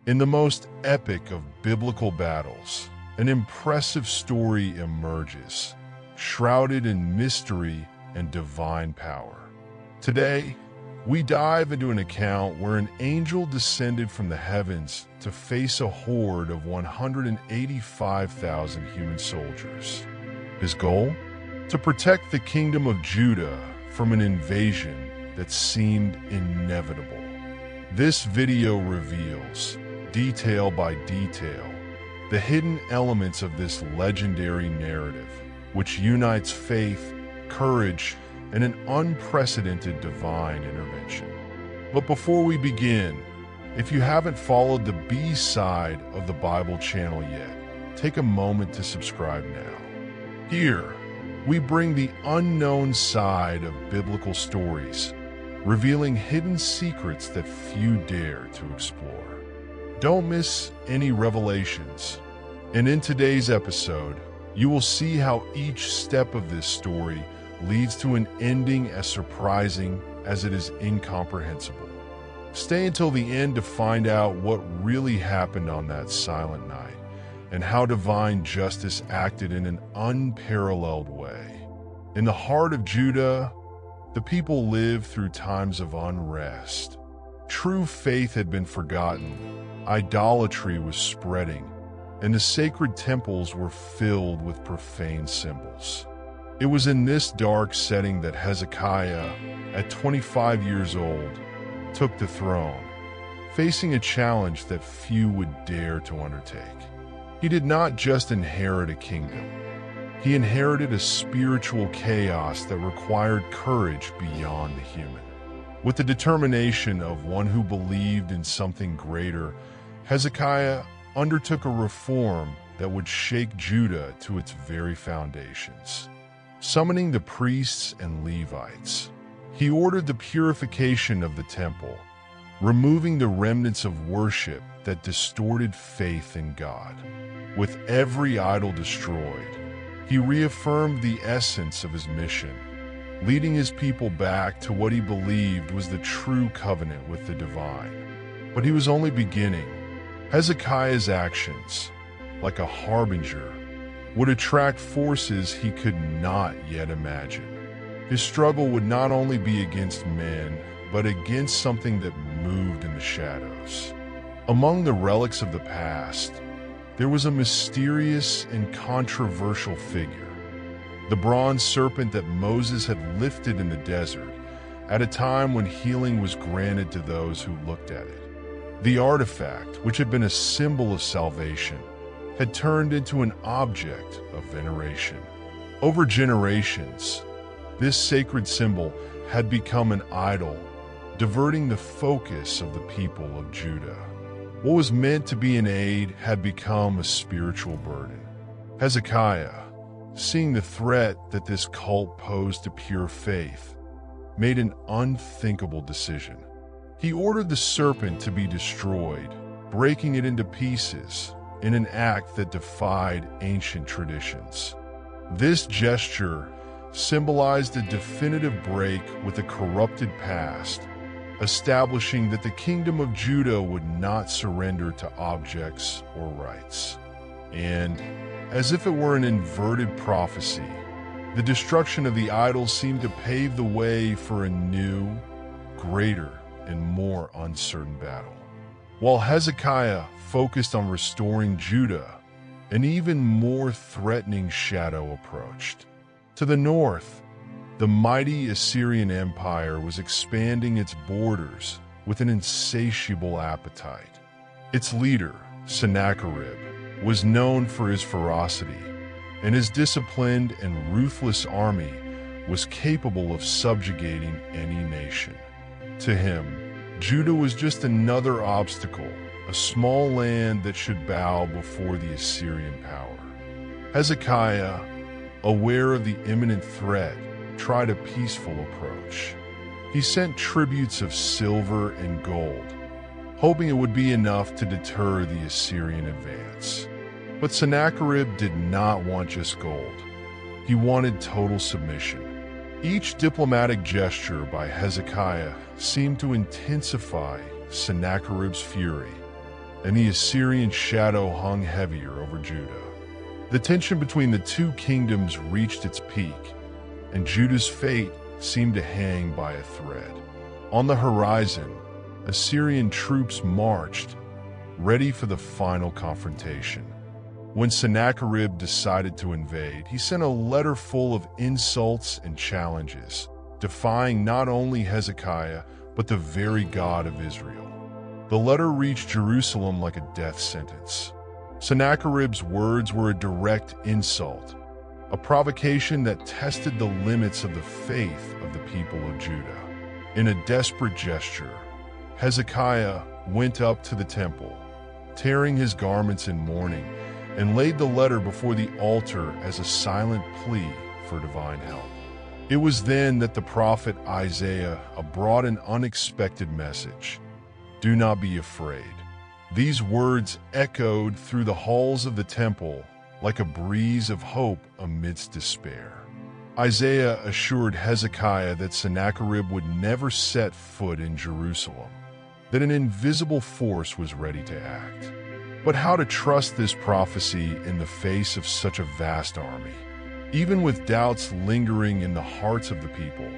In the most epic of biblical battles, an impressive story emerges, shrouded in mystery and divine power. Today, we dive into an account where an angel descended from the heavens to face a horde of 185,000 human soldiers. His goal? To protect the kingdom of Judah from an invasion that seemed inevitable. This video reveals, detail by detail, the hidden elements of this legendary narrative, which unites faith, courage, and an unprecedented divine intervention. But before we begin, if you haven't followed the B side of the Bible channel yet, take a moment to subscribe now. Here, we bring the unknown side of biblical stories, revealing hidden secrets that few dare to explore. Don't miss any revelations. And in today's episode, you will see how each step of this story leads to an ending as surprising as it is incomprehensible. Stay until the end to find out what really happened on that silent night and how divine justice acted in an unparalleled way. In the heart of Judah, the people lived through times of unrest. True faith had been forgotten, idolatry was spreading, and the sacred temples were filled with profane symbols. It was in this dark setting that Hezekiah, at 25 years old, took the throne, facing a challenge that few would dare to undertake. He did not just inherit a kingdom. He inherited a spiritual chaos that required courage beyond the human. With the determination of one who believed in something greater, Hezekiah undertook a reform that would shake Judah to its very foundations. Summoning the priests and Levites, he ordered the purification of the temple, removing the remnants of worship that distorted faith in God. With every idol destroyed, he reaffirmed the essence of his mission, leading his people back to what he believed was the true covenant with the divine. But he was only beginning. Hezekiah's actions, like a harbinger, would attract forces he could not yet imagine. His struggle would not only be against men, but against something that moved in the shadows. Among the relics of the past, there was a mysterious and controversial figure, the bronze serpent that Moses had lifted in the desert at a time when healing was granted to those who looked at it. The artifact, which had been a symbol of salvation, had turned into an object of veneration. Over generations, this sacred symbol had become an idol, diverting the focus of the people of Judah. What was meant to be an aid had become a spiritual burden. Hezekiah, seeing the threat that this cult posed to pure faith, made an unthinkable decision. He ordered the serpent to be destroyed, breaking it into pieces, in an act that defied ancient traditions. This gesture symbolized a definitive break with a corrupted past, establishing that the kingdom of Judah would not surrender to objects or rights. And, as if it were an inverted prophecy, the destruction of the idols seemed to pave the way for a new, greater, and more uncertain battle. While Hezekiah focused on restoring Judah, an even more threatening shadow approached. To the north, the mighty Assyrian Empire was expanding its borders with an insatiable appetite. Its leader, Sennacherib, was known for his ferocity, and his disciplined and ruthless army was capable of subjugating any nation. To him, Judah was just another obstacle, a small land that should bow before the Assyrian power. Hezekiah, aware of the imminent threat, tried a peaceful approach. He sent tributes of silver and gold, hoping it would be enough to deter the Assyrian advance. But Sennacherib did not want just gold. He wanted total submission. Each diplomatic gesture by Hezekiah seemed to intensify Sennacherib's fury, and the Assyrian shadow hung heavier over Judah. The tension between the two kingdoms reached its peak, and Judah's fate seemed to hang by a thread. On the horizon, Assyrian troops marched, ready for the final confrontation. When Sennacherib decided to invade, he sent a letter full of insults and challenges, defying not only Hezekiah, but the very God of Israel. The letter reached Jerusalem like a death sentence. Sennacherib's words were a direct insult, a provocation that tested the limits of the faith of the people of Judah. In a desperate gesture, Hezekiah went up to the temple, tearing his garments in mourning, and laid the letter before the altar as a silent plea for divine help. It was then that the prophet Isaiah brought an unexpected message. Do not be afraid. These words echoed through the halls of the temple like a breeze of hope amidst despair. Isaiah assured Hezekiah that Sennacherib would never set foot in Jerusalem, that an invisible force was ready to act. But how to trust this prophecy in the face of such a vast army? Even with doubts lingering in the hearts of the people,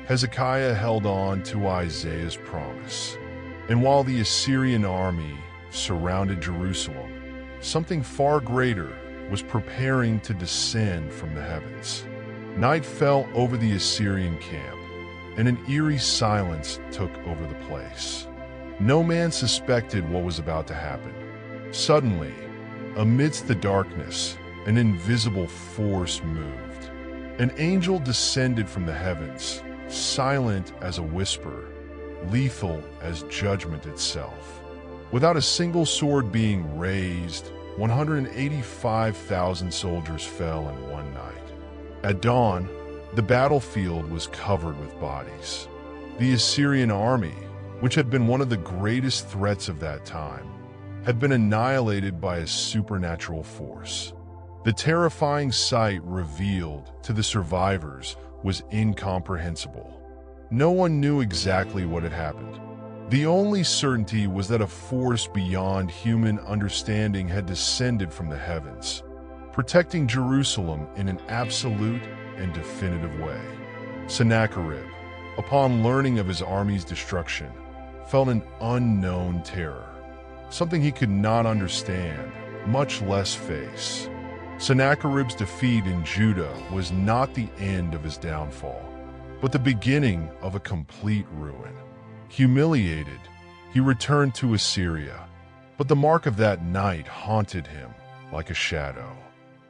Hezekiah held on to Isaiah's promise. And while the Assyrian army surrounded Jerusalem, something far greater was preparing to descend from the heavens. Night fell over the Assyrian camp, and an eerie silence took over the place. No man suspected what was about to happen. Suddenly, amidst the darkness, an invisible force moved. An angel descended from the heavens, silent as a whisper, lethal as judgment itself. Without a single sword being raised, 185,000 soldiers fell in one night. At dawn, the battlefield was covered with bodies. The Assyrian army, which had been one of the greatest threats of that time, had been annihilated by a supernatural force. The terrifying sight revealed to the survivors was incomprehensible. No one knew exactly what had happened. The only certainty was that a force beyond human understanding had descended from the heavens, protecting Jerusalem in an absolute and definitive way. Sennacherib, upon learning of his army's destruction, felt an unknown terror, something he could not understand, much less face. Sennacherib's defeat in Judah was not the end of his downfall, but the beginning of a complete ruin. Humiliated, he returned to Assyria, but the mark of that night haunted him like a shadow.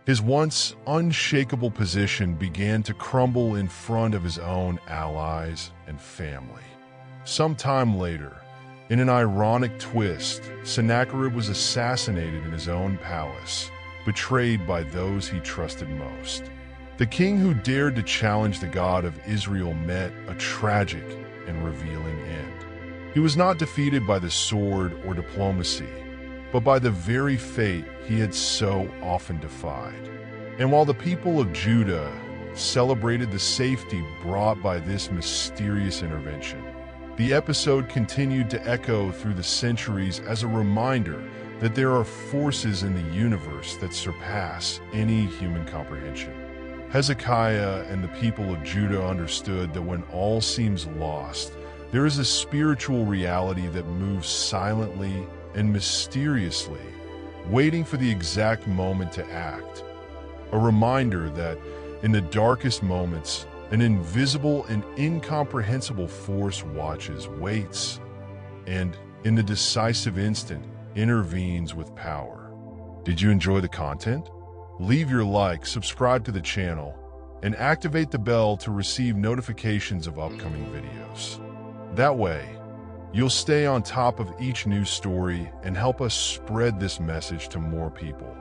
His once unshakable position began to crumble in front of his own allies and family. Sometime later, in an ironic twist, Sennacherib was assassinated in his own palace, betrayed by those he trusted most. The king who dared to challenge the God of Israel met a tragic and revealing end. He was not defeated by the sword or diplomacy, but by the very fate he had so often defied. And while the people of Judah celebrated the safety brought by this mysterious intervention, the episode continued to echo through the centuries as a reminder that there are forces in the universe that surpass any human comprehension. Hezekiah and the people of Judah understood that when all seems lost, there is a spiritual reality that moves silently and mysteriously, waiting for the exact moment to act. A reminder that in the darkest moments, an invisible and incomprehensible force watches, waits, and in the decisive instant, intervenes with power. Did you enjoy the content? Leave your like, subscribe to the channel, and activate the bell to receive notifications of upcoming videos. That way, you'll stay on top of each new story and help us spread this message to more people.